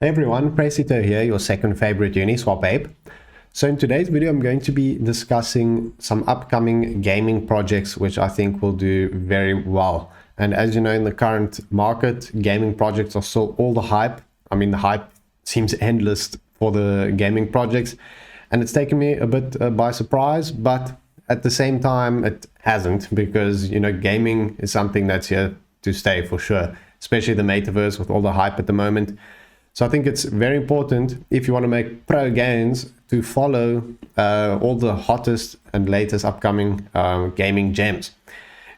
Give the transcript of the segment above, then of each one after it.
Hey everyone, Presito here, your second favorite Uniswap ape. So in today's video, I'm going to be discussing some upcoming gaming projects which I think will do very well. And as you know, in the current market, gaming projects are still all the hype. I mean, the hype seems endless for the gaming projects, and it's taken me a bit by surprise, but at the same time, it hasn't, because, you know, gaming is something that's here to stay for sure, especially the metaverse with all the hype at the moment. So I think it's very important, if you want to make pro gains, to follow all the hottest and latest upcoming gaming gems,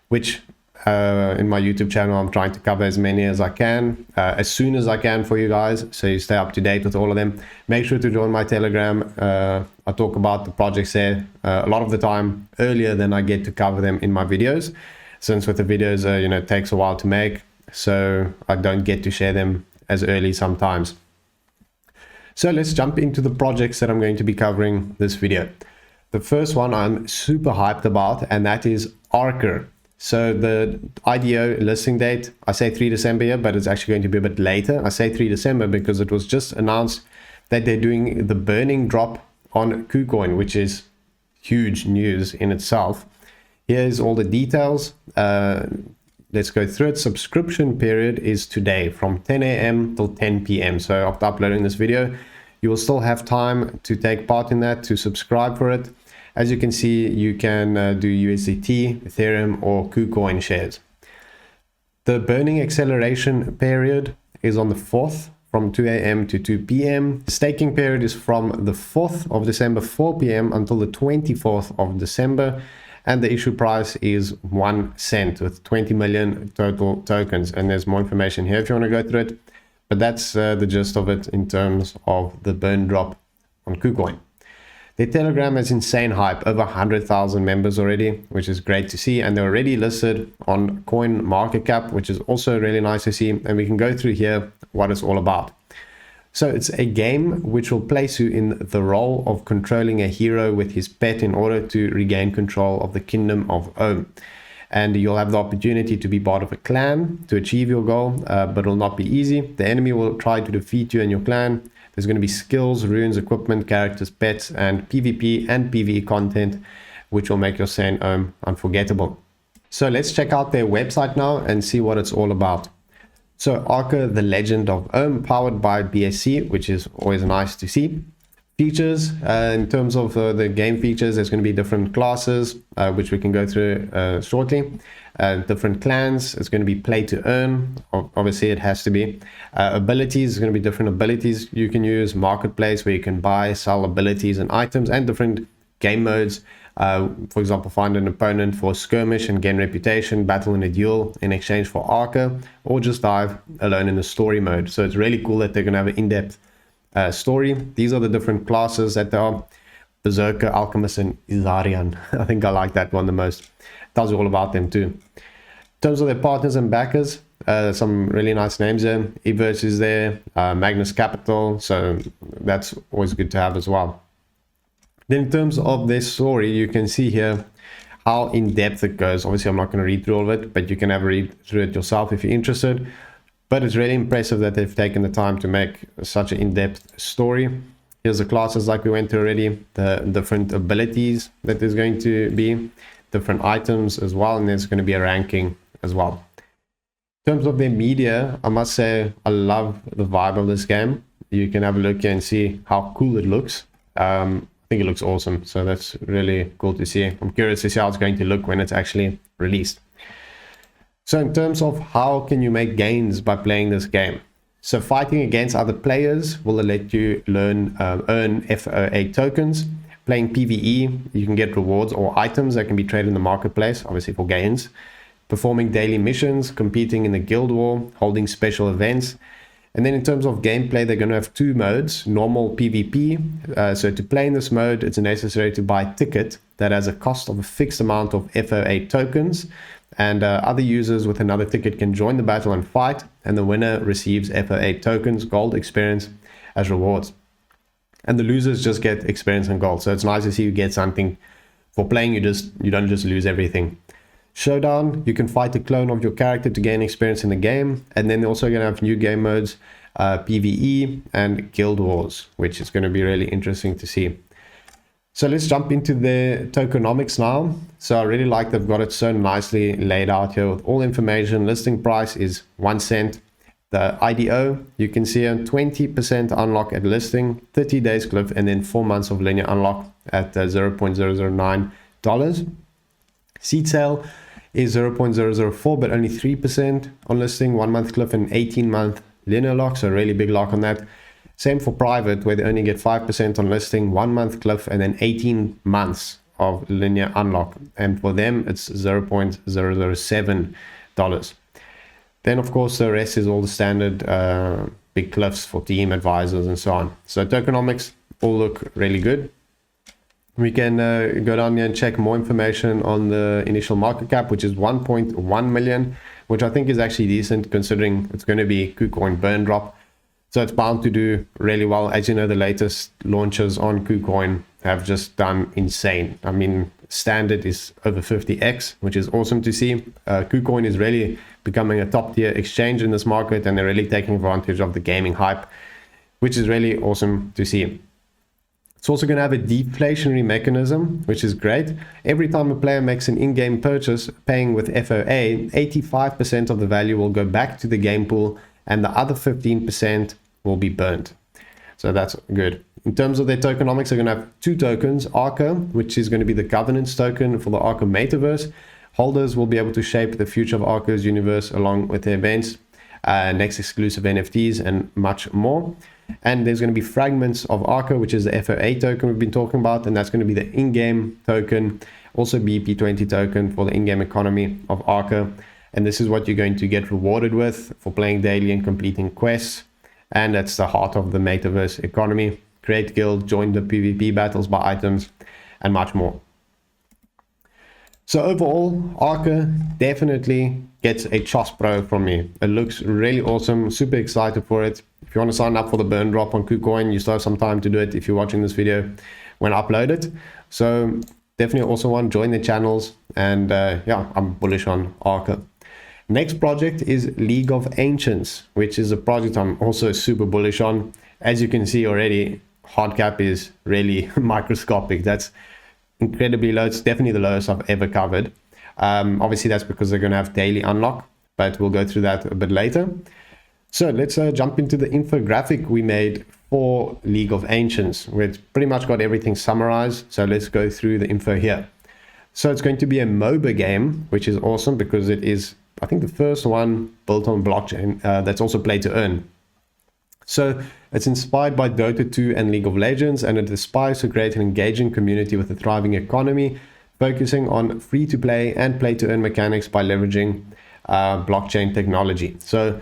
which in my YouTube channel, I'm trying to cover as many as I can, as soon as I can for you guys, so you stay up to date with all of them. Make sure to join my Telegram. I talk about the projects there a lot of the time earlier than I get to cover them in my videos, since with the videos, you know, it takes a while to make, so I don't get to share them as early sometimes. So let's jump into the projects that I'm going to be covering this video. The first one I'm super hyped about, and that is Arker. So the IDO listing date, I say 3 December here, but it's actually going to be a bit later. I say 3 December because it was just announced that they're doing the burning drop on kucoin, which is huge news in itself. Here's all the details. Let's go through it. Subscription period is today from 10 a.m. till 10 p.m. So after uploading this video, you will still have time to take part in that, to subscribe for it. As you can see, you can do USDT, Ethereum, or KuCoin shares. The burning acceleration period is on the 4th from 2 a.m. to 2 p.m. The staking period is from the 4th of December, 4 p.m. until the 24th of December. And the issue price is 1 cent with 20 million total tokens. And there's more information here if you want to go through it. But that's the gist of it in terms of the burn drop on KuCoin. Their Telegram has insane hype, over 100,000 members already, which is great to see. And they're already listed on Coin Market Cap, which is also really nice to see. And we can go through here what it's all about. So it's a game which will place you in the role of controlling a hero with his pet in order to regain control of the Kingdom of Ohm. And you'll have the opportunity to be part of a clan to achieve your goal, but it will not be easy. The enemy will try to defeat you and your clan. There's going to be skills, runes, equipment, characters, pets, and PvP and PvE content, which will make your Sane Ohm unforgettable. So let's check out their website now and see what it's all about. So Arker, the Legend of Ohm, powered by BSC, which is always nice to see. Features, in terms of the game features, there's going to be different classes, which we can go through shortly. Different clans, it's going to be play to earn, obviously it has to be. Abilities, there's going to be different abilities you can use. Marketplace, where you can buy, sell abilities and items, and different game modes. For example, find an opponent for skirmish and gain reputation, battle in a duel in exchange for Arker, or just dive alone in the story mode. So it's really cool that they're going to have an in-depth story. These are the different classes that there are: Berserker, Alchemist, and Izarian. I think I like that one the most. It tells you all about them too. In terms of their partners and backers, some really nice names there. Hydraverse is there, Magnus Capital, so that's always good to have as well. Then in terms of their story, you can see here how in-depth it goes. Obviously, I'm not going to read through all of it, but you can have a read through it yourself if you're interested. But it's really impressive that they've taken the time to make such an in-depth story. Here's the classes like we went through already, the different abilities that there's going to be, different items as well, and there's going to be a ranking as well. In terms of their media, I must say I love the vibe of this game. You can have a look here and see how cool it looks. I think it looks awesome, so that's really cool to see. I'm curious to see how it's going to look when it's actually released. So in terms of how can you make gains by playing this game? So fighting against other players will let you earn FOA tokens. Playing PvE, you can get rewards or items that can be traded in the marketplace, obviously for gains. Performing daily missions, competing in the guild war, holding special events. And then in terms of gameplay, they're going to have two modes: normal PvP. So to play in this mode, it's necessary to buy a ticket that has a cost of a fixed amount of FOA tokens. And other users with another ticket can join the battle and fight. And the winner receives FOA tokens, gold, experience as rewards. And the losers just get experience and gold. So it's nice to see you get something for playing. You don't just lose everything. Showdown, you can fight a clone of your character to gain experience in the game. And then they're also going to have new game modes. PvE, and Guild Wars, which is going to be really interesting to see. So let's jump into the tokenomics now. So I really like they've got it so nicely laid out here with all information. Listing price is 1 cent. The IDO, you can see a 20% unlock at listing, 30 days cliff, and then 4 months of linear unlock at $0.009. Seed sale is 0.004, but only 3% on listing, 1 month cliff and 18-month linear lock, so a really big lock on that. Same for private, where they only get 5% on listing, 1 month cliff, and then 18 months of linear unlock. And for them, it's $0.007. Then, of course, the rest is all the standard big cliffs for team advisors and so on. So tokenomics all look really good. We can go down here and check more information on the initial market cap, which is 1.1 million, which I think is actually decent considering it's going to be KuCoin burn drop. So it's bound to do really well. As you know, the latest launches on KuCoin have just done insane. I mean, standard is over 50x, which is awesome to see. KuCoin is really becoming a top tier exchange in this market, and they're really taking advantage of the gaming hype, which is really awesome to see. It's also going to have a deflationary mechanism, which is great. Every time a player makes an in-game purchase paying with FOA, 85% of the value will go back to the game pool, and the other 15% will be burnt. So that's good. In terms of their tokenomics, they're going to have 2 tokens, Arker, which is going to be the governance token for the Arker metaverse. Holders will be able to shape the future of Arker's universe along with their events, next exclusive NFTs, and much more. And there's going to be fragments of Arker, which is the FOA token we've been talking about, and that's going to be the in-game token, also BP20 token for the in-game economy of Arker. And this is what you're going to get rewarded with for playing daily and completing quests. And that's the heart of the metaverse economy. Create guild, join the PvP battles, buy items, and much more. So overall, Arker definitely gets a Chos Pro from me. It looks really awesome. Super excited for it. If you want to sign up for the burn drop on KuCoin, you still have some time to do it if you're watching this video when I upload it. So definitely also want to join the channels. And yeah, I'm bullish on Arker. Next project is League of Ancients, which is a project I'm also super bullish on. As you can see already, hard cap is really microscopic. That's incredibly low. It's definitely the lowest I've ever covered. Obviously, that's because they're going to have daily unlock, but we'll go through that a bit later. So let's jump into the infographic we made for League of Ancients, where it's pretty much got everything summarized. So let's go through the info here. So it's going to be a MOBA game, which is awesome because it is, I think, the first one built on blockchain that's also play to earn. So it's inspired by Dota 2 and League of Legends, and it aspires to create an engaging community with a thriving economy, focusing on free-to-play and play-to-earn mechanics by leveraging blockchain technology. So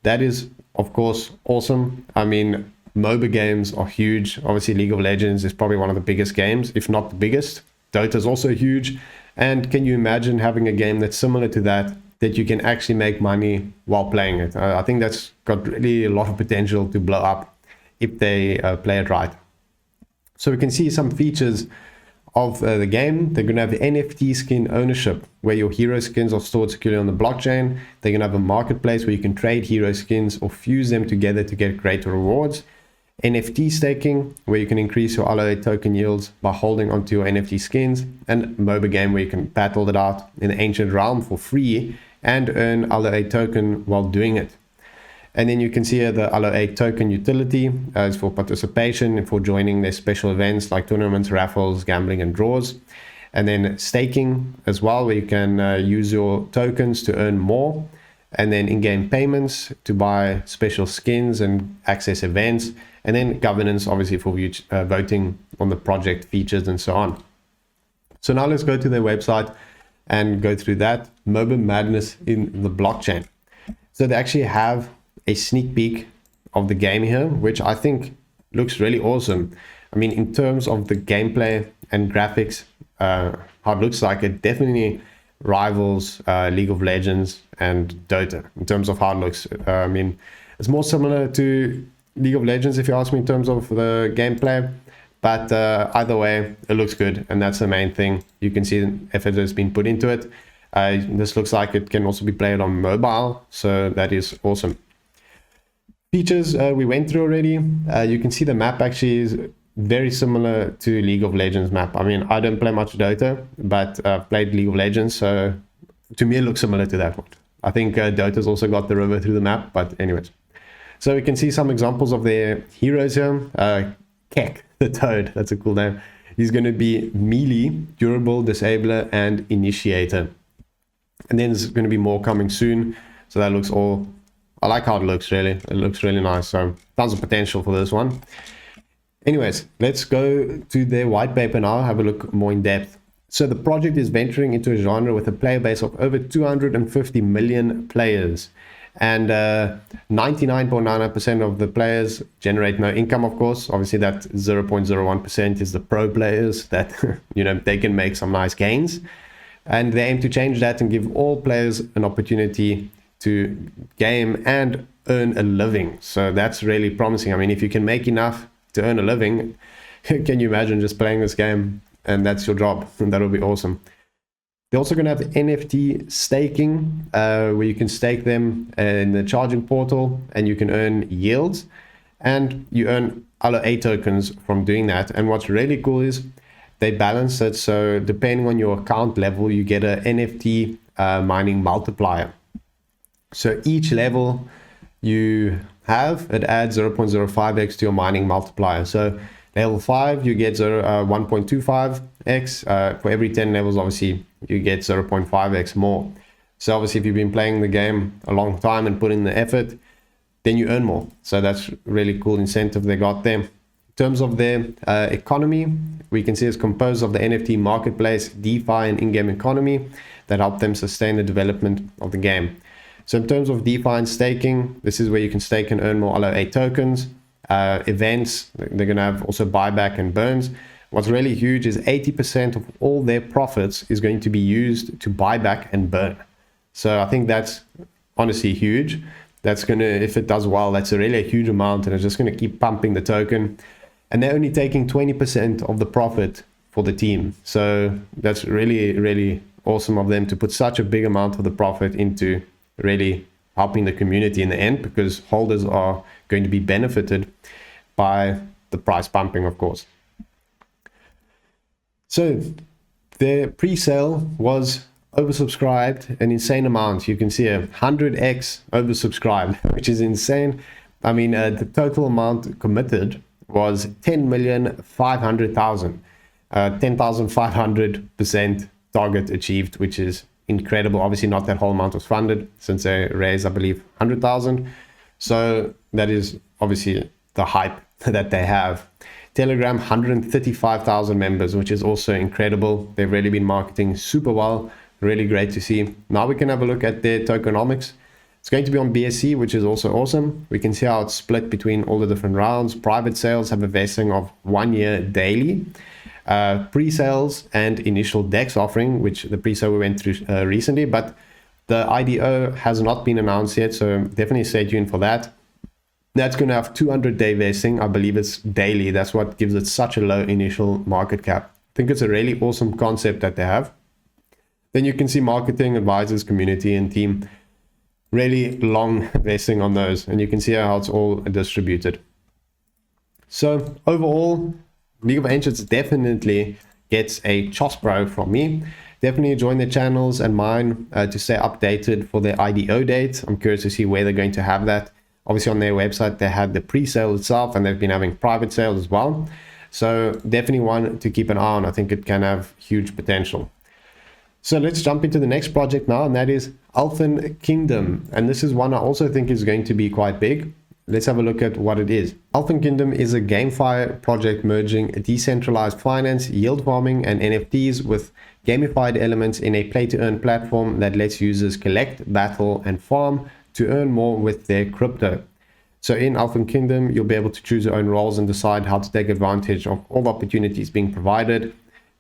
that is, of course, awesome. I mean, MOBA games are huge. Obviously, League of Legends is probably one of the biggest games, if not the biggest. Dota is also huge. And can you imagine having a game that's similar to that you can actually make money while playing it? I think that's got really a lot of potential to blow up if they play it right. So we can see some features of the game. They're going to have the NFT skin ownership, where your hero skins are stored securely on the blockchain. They're going to have a marketplace where you can trade hero skins or fuse them together to get greater rewards. NFT staking, where you can increase your alloy token yields by holding onto your NFT skins. And MOBA game, where you can battle it out in the ancient realm for free and earn alloy token while doing it. And then you can see here the alloy token utility is for participation and for joining their special events like tournaments, raffles, gambling, and draws. And then staking as well, where you can use your tokens to earn more. And then in-game payments to buy special skins and access events. And then governance, obviously, for voting on the project features and so on. So now let's go to their website and go through that. MOBA madness in the blockchain. So they actually have a sneak peek of the game here, which I think looks really awesome. I mean, in terms of the gameplay and graphics, how it looks like, it definitely rivals League of Legends and Dota in terms of how it looks. I mean, it's more similar to League of Legends, if you ask me, in terms of the gameplay. But either way, it looks good, and that's the main thing. You can see the effort has been put into it. This looks like it can also be played on mobile, so that is awesome. Features we went through already. You can see the map actually is very similar to League of Legends map. I mean, I don't play much Dota, but I've played League of Legends, so to me it looks similar to that one. I think Dota's also got the river through the map, but anyways. So we can see some examples of their heroes here. Keck, the Toad, that's a cool name. He's going to be melee, durable, disabler, and initiator. And then there's going to be more coming soon. So that looks all... I like how it looks, really. It looks really nice. So tons of potential for this one. Anyways, let's go to their white paper now, have a look more in depth. So the project is venturing into a genre with a player base of over 250 million players. And 99.99% of the players generate no income, of course. Obviously, that 0.01% is the pro players that, you know, they can make some nice gains. And they aim to change that and give all players an opportunity to game and earn a living. So that's really promising. I mean, if you can make enough to earn a living, can you imagine just playing this game and that's your job? And that would be awesome. They're also going to have NFT staking, where you can stake them in the charging portal and you can earn yields, and you earn A tokens from doing that. And what's really cool is they balance it, so depending on your account level, you get a NFT mining multiplier. So each level you have, it adds 0.05x to your mining multiplier. So level 5, you get 1.25x. For every 10 levels, obviously, you get 0.5x more. So obviously, if you've been playing the game a long time and put in the effort, then you earn more. So that's really cool incentive they got there. In terms of their economy, we can see it's composed of the NFT marketplace, DeFi, and in-game economy that help them sustain the development of the game. So in terms of DeFi and staking, this is where you can stake and earn more LOA tokens. Events, they're going to have also buyback and burns. What's really huge is 80% of all their profits is going to be used to buy back and burn. So I think that's honestly huge. That's going to, if it does well, that's really a huge amount, and it's just going to keep pumping the token. And they're only taking 20% of the profit for the team. So that's really, really awesome of them to put such a big amount of the profit into really helping the community in the end, because holders are going to be benefited by the price pumping, of course. So their pre-sale was oversubscribed an insane amount. You can see a 100x oversubscribed, which is insane. I mean, the total amount committed was 10,500,000, 10,500% target achieved, which is incredible. Obviously not that whole amount was funded, since they raised, I believe, 100,000. So that is obviously the hype that they have. Telegram, 135,000 members, which is also incredible. They've really been marketing super well. Really great to see. Now we can have a look at their tokenomics. It's going to be on BSC, which is also awesome. We can see how it's split between all the different rounds. Private sales have a vesting of 1 year daily. Pre-sales and initial DEX offering, which the pre-sale we went through recently, but the IDO has not been announced yet, so definitely stay tuned for that. That's going to have 200-day vesting. I believe it's daily. That's what gives it such a low initial market cap. I think it's a really awesome concept that they have. Then you can see marketing, advisors, community, and team. Really long vesting on those, and you can see how it's all distributed. So overall, League of Ancients definitely gets a Chospro from me. Definitely join their channels and mine to stay updated for their IDO date. I'm curious to see where they're going to have that. Obviously on their website, they had the pre-sale itself, and they've been having private sales as well. So definitely one to keep an eye on. I think it can have huge potential. So let's jump into the next project now, and that is Elfin Kingdom. And this is one I also think is going to be quite big. Let's have a look at what it is. Elfin Kingdom is a GameFi project merging decentralized finance, yield farming, and NFTs with gamified elements in a play-to-earn platform that lets users collect, battle, and farm to earn more with their crypto. So in Elfin Kingdom, you'll be able to choose your own roles and decide how to take advantage of all the opportunities being provided.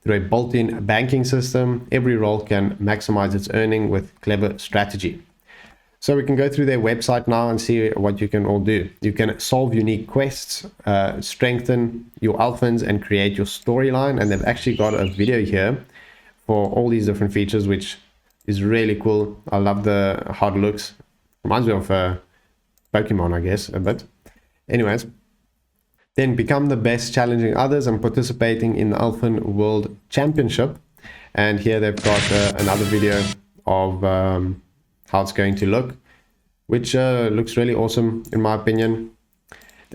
Through a built-in banking system, every role can maximize its earning with clever strategy. So we can go through their website now and see what you can all do. You can solve unique quests, strengthen your Elfins, and create your storyline. And they've actually got a video here for all these different features, which is really cool. I love how it looks. Reminds me of Pokemon, I guess, a bit. Anyways, then become the best, challenging others and participating in the Elfin World Championship. And here they've got another video of how it's going to look, which looks really awesome in my opinion.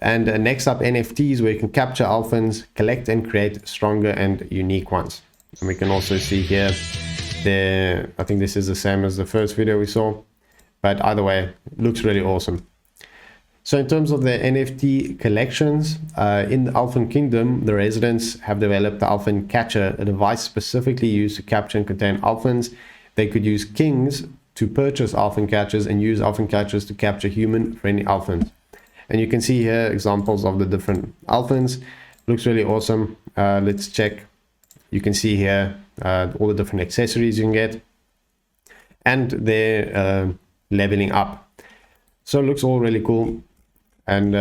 And next up, NFTs, where you can capture Elfins, collect and create stronger and unique ones. And we can also see here, I think this is the same as the first video we saw, but either way, it looks really awesome. So in terms of the NFT collections, in the Elfin Kingdom, the residents have developed the Elfin Catcher, a device specifically used to capture and contain Elfins. They could use kings to purchase Elfin Catchers and use Elfin Catchers to capture human-friendly Elfins. And you can see here examples of the different Elfins. Looks really awesome. Let's check. You can see here all the different accessories you can get. And they're leveling up. So it looks all really cool. And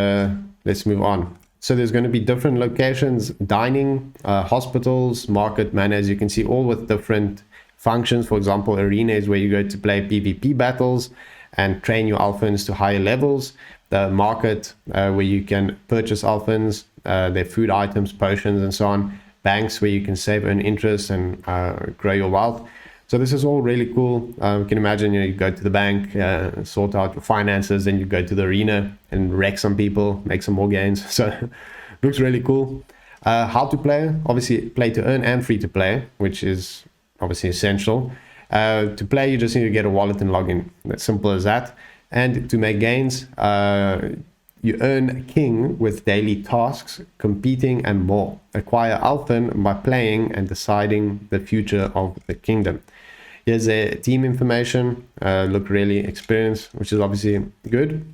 let's move on. So there's going to be different locations, dining, hospitals, market, manors. You can see all with different functions. For example, arena is where you go to play PvP battles and train your Elfins to higher levels. The market, where you can purchase Elfins, their food items, potions, and so on. Banks, where you can save, earn interest, and grow your wealth. So this is all really cool. You can imagine, you go to the bank, sort out your finances, then you go to the arena and wreck some people, make some more gains. So looks really cool. How to play? Obviously, play to earn and free to play, which is obviously essential. To play, you just need to get a wallet and log in. As simple as that. And to make gains, you earn king with daily tasks, competing, and more. Acquire Elfin by playing and deciding the future of the kingdom. Here's their team information. Look really experienced, which is obviously good.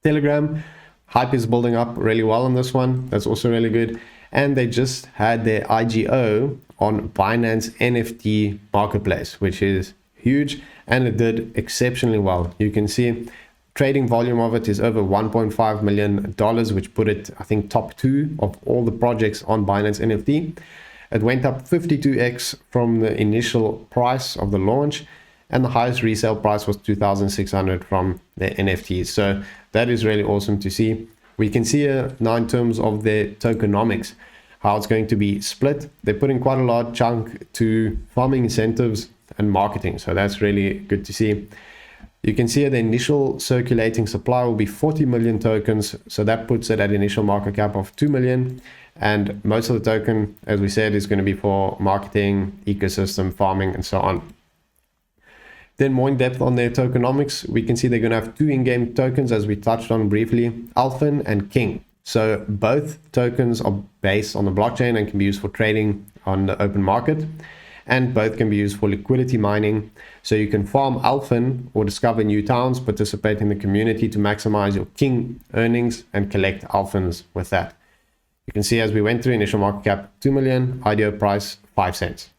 Telegram, hype is building up really well on this one. That's also really good. And they just had their IGO on Binance NFT marketplace, which is huge, and it did exceptionally well. You can see trading volume of it is over $1.5 million, which put it, I think, top 2 of all the projects on Binance NFT. It went up 52x from the initial price of the launch, and the highest resale price was $2,600 from the NFTs. So that is really awesome to see. We can see now in terms of their tokenomics, how it's going to be split. They're putting quite a large chunk to farming incentives and marketing. So that's really good to see. You can see the initial circulating supply will be 40 million tokens. So that puts it at initial market cap of 2 million. And most of the token, as we said, is going to be for marketing, ecosystem, farming, and so on. Then more in depth on their tokenomics, we can see they're going to have 2 in-game tokens, as we touched on briefly, Elfin and King. So both tokens are based on the blockchain and can be used for trading on the open market. And both can be used for liquidity mining. So you can farm Elfin or discover new towns, participate in the community to maximize your King earnings and collect Elfins with that. You can see as we went through, initial market cap 2 million, IDO price 5 cents.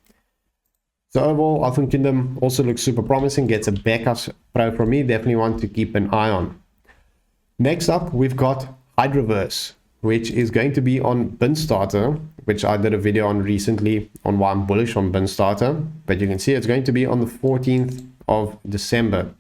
So overall, Elfin Kingdom also looks super promising, gets a Becca's Pro from me, definitely one to keep an eye on. Next up, we've got Hydraverse, which is going to be on BinStarter, which I did a video on recently on why I'm bullish on BinStarter. But you can see it's going to be on the 14th of December.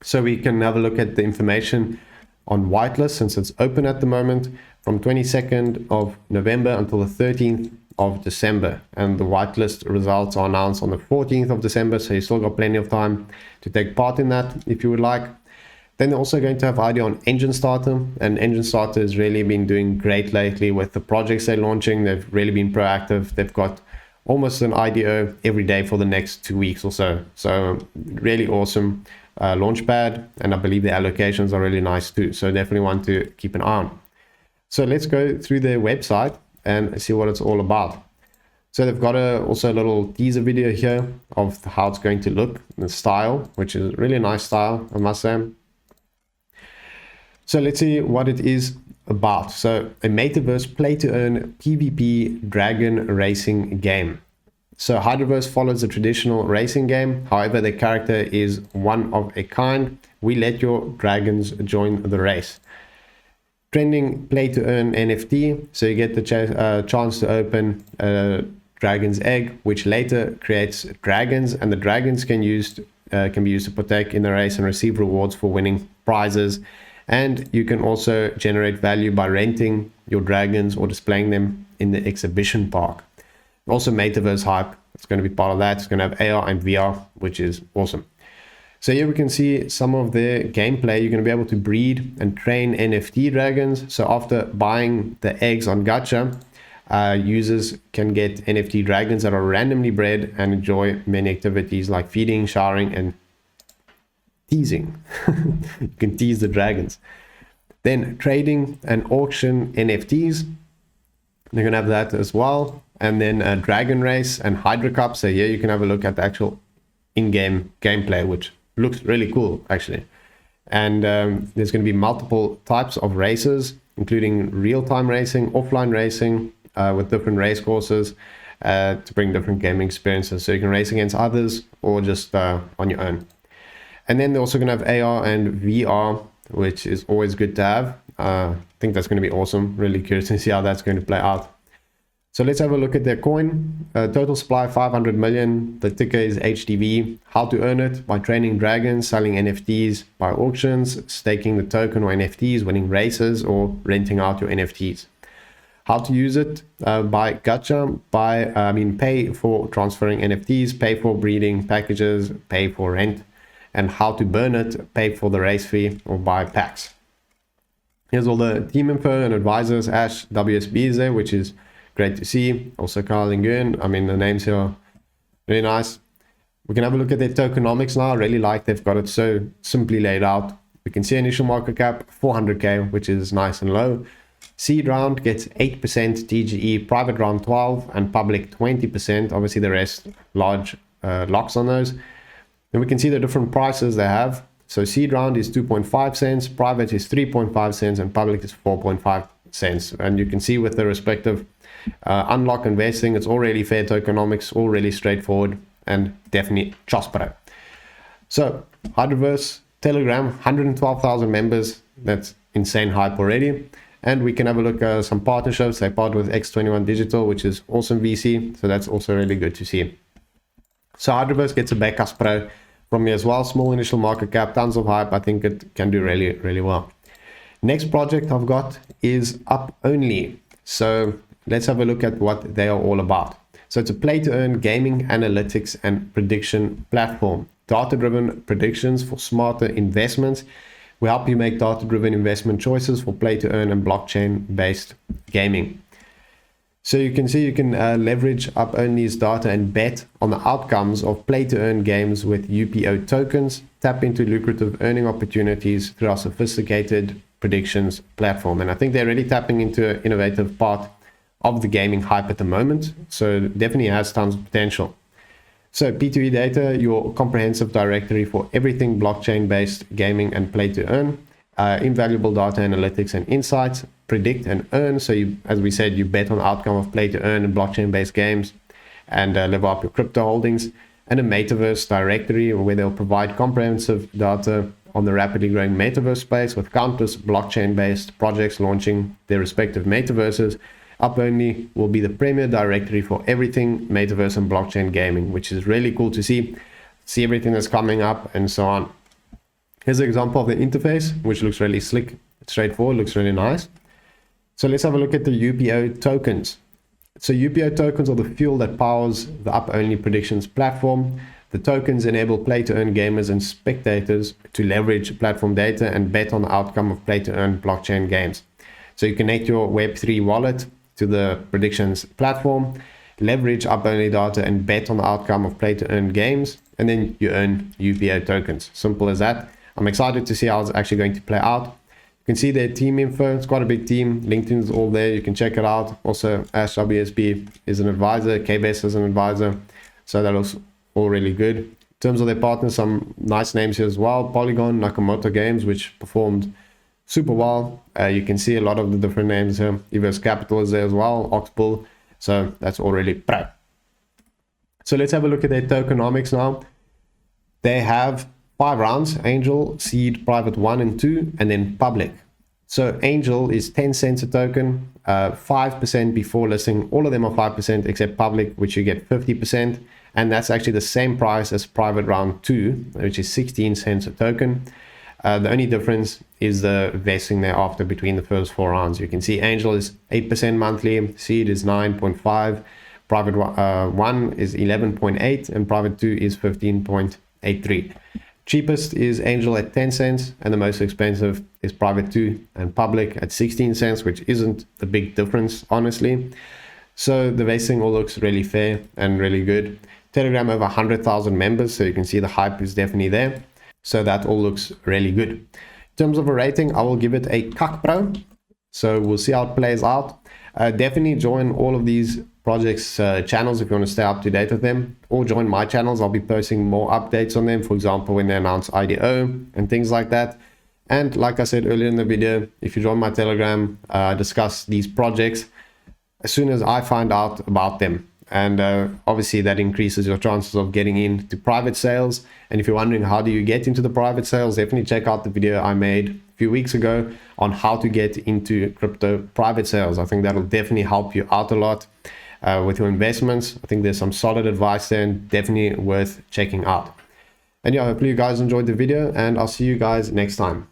So we can have a look at the information on whitelist, since it's open at the moment, from 22nd of November until the 13th of December. And the whitelist results are announced on the 14th of December. So you still got plenty of time to take part in that if you would like. Then they're also going to have idea on Engine Starter, and Engine Starter has really been doing great lately with the projects they're launching. They've really been proactive. They've got almost an IDO every day for the next 2 weeks or so. So really awesome launchpad, and I believe the allocations are really nice too. So definitely want to keep an eye on. So let's go through their website and see what it's all about. So they've got also a little teaser video here of how it's going to look, the style, which is a really nice style, I must say. So let's see what it is about. So a metaverse play to earn PvP dragon racing game. So Hydraverse follows a traditional racing game. However, the character is one of a kind. We let your dragons join the race. Trending play to earn NFT. So you get the chance to open a dragon's egg, which later creates dragons, and the dragons can can be used to partake in the race and receive rewards for winning prizes. And you can also generate value by renting your dragons or displaying them in the exhibition park. Also, Metaverse hype, it's going to be part of that. It's going to have AR and VR, which is awesome. So here we can see some of the gameplay. You're going to be able to breed and train NFT dragons. So after buying the eggs on Gacha, users can get NFT dragons that are randomly bred and enjoy many activities like feeding, showering, and teasing. You can tease the dragons. Then trading and auction NFTs. They're going to have that as well. And then a Dragon Race and Hydra Cup. So here you can have a look at the actual in-game gameplay, which looks really cool actually. And there's going to be multiple types of races, including real-time racing, offline racing, with different race courses to bring different gaming experiences. So you can race against others or just on your own. And then they're also going to have AR and VR, which is always good to have. I think that's going to be awesome. Really curious to see how that's going to play out. So let's have a look at their coin. Total supply 500 million. The ticker is HDV. How to earn it? By training dragons, selling NFTs by auctions, staking the token or NFTs, winning races, or renting out your NFTs. How to use it? By gacha, pay for transferring NFTs, pay for breeding packages, pay for rent. And how to burn it? Pay for the race fee or buy packs. Here's all the team info and advisors. Ash WSB is there, which is great to see. Also Carl Nguyen. I mean, the names here are really nice. We can have a look at their tokenomics now. I really like they've got it so simply laid out. We can see initial market cap 400k, which is nice and low. Seed round gets 8% TGE, private round 12, and public 20%. Obviously the rest large locks on those. Then we can see the different prices they have. So seed round is 2.5 cents, private is 3.5 cents, and public is 4.5 cents. And you can see with the respective unlock investing, it's all really fair tokenomics, all really straightforward, and definitely Chospero. So Hydraverse, Telegram, 112,000 members. That's insane hype already. And we can have a look at some partnerships. They partner with X21 Digital, which is awesome VC. So that's also really good to see. So Hydraverse gets a Backup Pro from me as well. Small initial market cap, tons of hype. I think it can do really, really well. Next project I've got is Up Only. So let's have a look at what they are all about. So it's a play-to-earn gaming analytics and prediction platform. Data-driven predictions for smarter investments. We help you make data-driven investment choices for play-to-earn and blockchain-based gaming. So you can see you can leverage Up Only's data and bet on the outcomes of play-to-earn games with UPO tokens. Tap into lucrative earning opportunities through our sophisticated predictions platform. And I think they're really tapping into an innovative part of the gaming hype at the moment. So it definitely has tons of potential. So P2E Data, your comprehensive directory for everything blockchain-based gaming and play-to-earn. Invaluable data analytics and insights, predict and earn. So you, as we said, you bet on the outcome of play to earn in blockchain-based games and level up your crypto holdings. And a Metaverse directory where they'll provide comprehensive data on the rapidly growing Metaverse space with countless blockchain-based projects launching their respective Metaverses. Up Only will be the premier directory for everything Metaverse and blockchain gaming, which is really cool to see everything that's coming up and so on. Here's an example of the interface, which looks really slick, straightforward, looks really nice. So let's have a look at the UPO tokens. So UPO tokens are the fuel that powers the Up Only predictions platform. The tokens enable play-to-earn gamers and spectators to leverage platform data and bet on the outcome of play-to-earn blockchain games. So you connect your Web3 wallet to the predictions platform, leverage Up Only data and bet on the outcome of play-to-earn games, and then you earn UPO tokens. Simple as that. I'm excited to see how it's actually going to play out. You can see their team info. It's quite a big team. LinkedIn is all there. You can check it out. Also, Ash WSB is an advisor. KBS is an advisor. So that looks all really good. In terms of their partners, some nice names here as well. Polygon, Nakamoto Games, which performed super well. You can see a lot of the different names here. Everse Capital is there as well. Oxbull. So that's all really pro. So let's have a look at their tokenomics now. They have 5 rounds: Angel, Seed, Private 1 and 2, and then Public. So Angel is 10 cents a token, 5% before listing. All of them are 5% except public, which you get 50%. And that's actually the same price as private round 2, which is 16 cents a token. The only difference is the vesting thereafter between the first 4 rounds. You can see Angel is 8% monthly, Seed is 9.5, private 1 is 11.8, and private 2 is 15.83. Cheapest is Angel at 10 cents, and the most expensive is private 2 and public at 16 cents, which isn't a big difference, honestly. So the vesting all looks really fair and really good. Telegram over 100,000 members, so you can see the hype is definitely there. So that all looks really good. In terms of a rating, I will give it a cuck pro. So we'll see how it plays out. Definitely join all of these projects channels if you want to stay up to date with them, or join my channels. I'll be posting more updates on them, for example when they announce IDO and things like that. And like I said earlier in the video, if you join my Telegram, I discuss these projects as soon as I find out about them. And obviously that increases your chances of getting into private sales. And if you're wondering how do you get into the private sales, definitely check out the video I made a few weeks ago on how to get into crypto private sales. I think that'll definitely help you out a lot with your investments. I think there's some solid advice there and definitely worth checking out. And yeah, hopefully you guys enjoyed the video, and I'll see you guys next time.